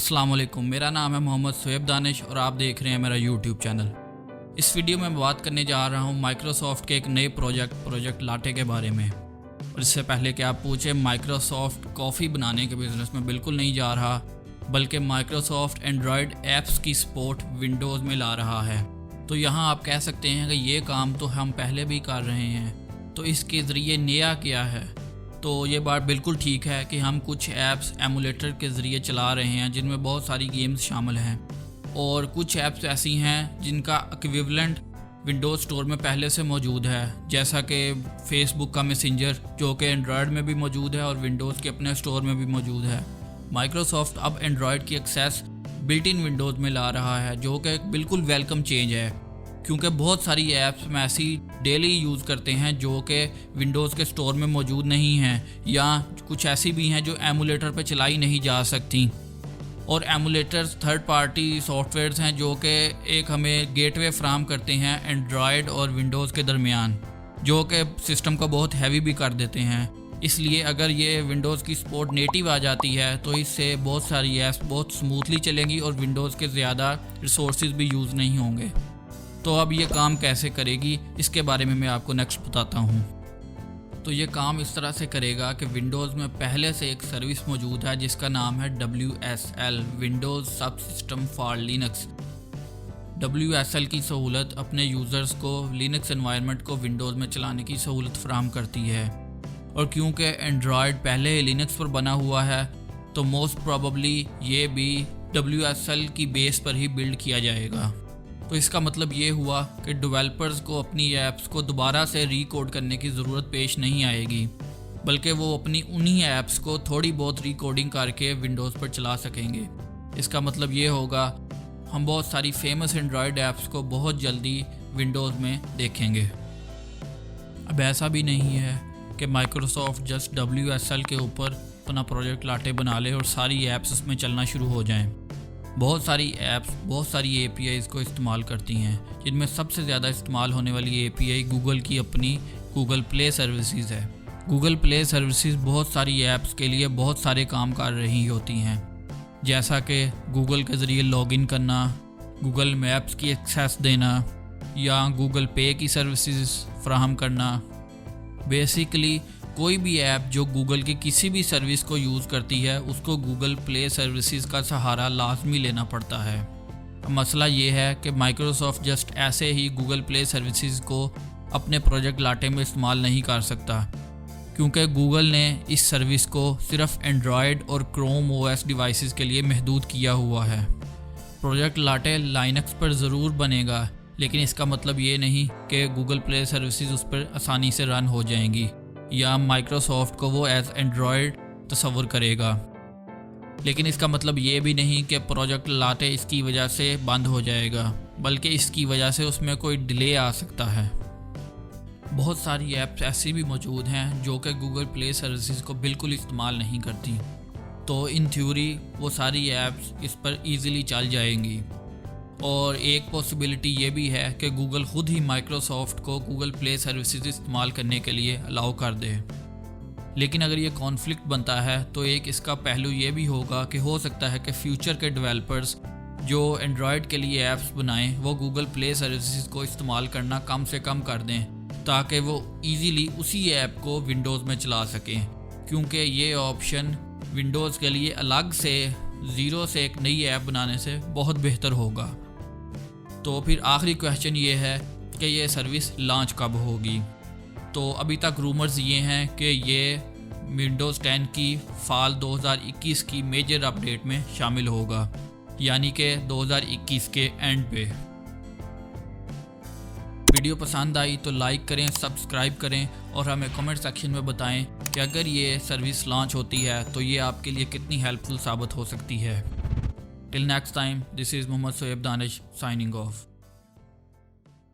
अस्सलाम वालेकुम, मेरा नाम है मोहम्मद सोएब दानिश और आप देख रहे हैं मेरा यूट्यूब चैनल। इस वीडियो में मैं बात करने जा रहा हूं माइक्रोसॉफ्ट के एक नए प्रोजेक्ट लाटे के बारे में। और इससे पहले कि आप पूछें, माइक्रोसॉफ्ट कॉफ़ी बनाने के बिज़नेस में बिल्कुल नहीं जा रहा, बल्कि माइक्रोसॉफ्ट एंड्रॉयड ऐप्स की सपोर्ट विंडोज़ में ला रहा है। तो यहाँ आप कह सकते हैं कि ये काम तो हम पहले भी कर रहे हैं, तो इसके ज़रिए नया क्या है। तो ये बात बिल्कुल ठीक है कि हम कुछ ऐप्स एमुलेटर के ज़रिए चला रहे हैं जिनमें बहुत सारी गेम्स शामिल हैं, और कुछ ऐप्स ऐसी हैं जिनका इक्विवेलेंट विंडोज़ स्टोर में पहले से मौजूद है, जैसा कि फेसबुक का मैसेंजर जो कि एंड्रॉयड में भी मौजूद है और विंडोज़ के अपने स्टोर में भी मौजूद है। माइक्रोसॉफ्ट अब एंड्रॉयड की एक्सेस बिल्ट इन विंडोज़ में ला रहा है, जो कि एक बिल्कुल वेलकम चेंज है, क्योंकि बहुत सारी ऐप्स हम ऐसी डेली यूज़ करते हैं जो कि विंडोज़ के स्टोर में मौजूद नहीं हैं, या कुछ ऐसी भी हैं जो एमुलेटर पर चलाई नहीं जा सकती। और एमुलेटर्स थर्ड पार्टी सॉफ्टवेयर्स हैं जो कि एक हमें गेटवे फ्राहम करते हैं एंड्रॉयड और विंडोज़ के दरमियान, जो कि सिस्टम को बहुत हैवी भी कर देते हैं। इसलिए अगर ये विंडोज़ की सपोर्ट नेटिव आ जाती है तो इससे बहुत सारी ऐप्स बहुत स्मूथली चलेंगी और विंडोज़ के ज़्यादा रिसोर्सेज भी यूज़ नहीं होंगे। तो अब ये काम कैसे करेगी, इसके बारे में मैं आपको नेक्स्ट बताता हूँ। तो ये काम इस तरह से करेगा कि विंडोज़ में पहले से एक सर्विस मौजूद है जिसका नाम है WSL, विंडोज़ सब सिस्टम फॉर लिनक्स। WSL की सहूलत अपने यूज़र्स को लिनक्स एनवायरनमेंट को विंडोज़ में चलाने की सहूलत फराहम करती है, और क्योंकि एंड्रॉयड पहले ही लिनक्स पर बना हुआ है तो मोस्ट प्रॉबली ये भी WSL की बेस पर ही बिल्ड किया जाएगा। तो इसका मतलब ये हुआ कि डेवलपर्स को अपनी ऐप्स को दोबारा से रीकोड करने की ज़रूरत पेश नहीं आएगी, बल्कि वो अपनी उन्हीं ऐप्स को थोड़ी बहुत रिकोडिंग करके विंडोज़ पर चला सकेंगे। इसका मतलब ये होगा हम बहुत सारी फेमस एंड्रॉयड ऐप्स को बहुत जल्दी विंडोज़ में देखेंगे। अब ऐसा भी नहीं है कि माइक्रोसॉफ्ट जस्ट WSL के ऊपर अपना प्रोजेक्ट लाटे बना ले और सारी ऐप्स उसमें चलना शुरू हो जाएं। बहुत सारी ऐप्स बहुत सारी APIs को इस्तेमाल करती हैं, जिनमें सबसे ज़्यादा इस्तेमाल होने वाली API गूगल की अपनी गूगल प्ले सर्विसेज है। गूगल प्ले सर्विसेज बहुत सारी ऐप्स के लिए बहुत सारे काम कर रही होती हैं, जैसा कि गूगल के ज़रिए लॉगिन करना, गूगल मैप्स की एक्सेस देना, या गूगल पे की सर्विसेज फ्राहम करना। बेसिकली कोई भी ऐप जो गूगल की किसी भी सर्विस को यूज़ करती है उसको गूगल प्ले सर्विसेज का सहारा लाजमी लेना पड़ता है। मसला ये है कि माइक्रोसॉफ्ट जस्ट ऐसे ही गूगल प्ले सर्विसेज को अपने प्रोजेक्ट लाटे में इस्तेमाल नहीं कर सकता, क्योंकि गूगल ने इस सर्विस को सिर्फ एंड्रॉयड और क्रोम OS डिवाइसेस के लिए महदूद किया हुआ है। प्रोजेक्ट लाटे लाइनक्स पर ज़रूर बनेगा, लेकिन इसका मतलब ये नहीं कि गूगल प्ले सर्विसेज उस पर आसानी से रन हो जाएंगी या माइक्रोसॉफ्ट को वो एज एंड्रॉयड तस्वर करेगा। लेकिन इसका मतलब ये भी नहीं कि प्रोजेक्ट लाटे इसकी वजह से बंद हो जाएगा, बल्कि इसकी वजह से उसमें कोई डिले आ सकता है। बहुत सारी ऐप्स ऐसी भी मौजूद हैं जो कि गूगल प्ले सर्विसेज को बिल्कुल इस्तेमाल नहीं करती, तो इन थ्योरी वो सारी ऐप्स इस पर ईज़िली चल जाएंगी। और एक पॉसिबिलिटी ये भी है कि गूगल ख़ुद ही माइक्रोसॉफ्ट को गूगल प्ले सर्विसेज इस्तेमाल करने के लिए अलाउ कर दे। लेकिन अगर ये कॉन्फ्लिक्ट बनता है तो एक इसका पहलू ये भी होगा कि हो सकता है कि फ्यूचर के डेवलपर्स जो एंड्रॉयड के लिए ऐप्स बनाएं वो गूगल प्ले सर्विसेज को इस्तेमाल करना कम से कम कर दें, ताकि वो ईज़िली उसी ऐप को विंडोज़ में चला सकें, क्योंकि ये ऑप्शन विंडोज़ के लिए अलग से ज़ीरो से एक नई ऐप बनाने से बहुत बेहतर होगा। तो फिर आखिरी क्वेश्चन ये है कि ये सर्विस लॉन्च कब होगी। तो अभी तक रूमर्स ये हैं कि ये विंडोज़ 10 की फाल 2021 की मेजर अपडेट में शामिल होगा, यानी कि 2021 के एंड पे। वीडियो पसंद आई तो लाइक करें, सब्सक्राइब करें और हमें कमेंट सेक्शन में बताएं कि अगर ये सर्विस लॉन्च होती है तो ये आपके लिए कितनी हेल्पफुल साबित हो सकती है। Till next time, this is Mohammad Soeb Danish signing off.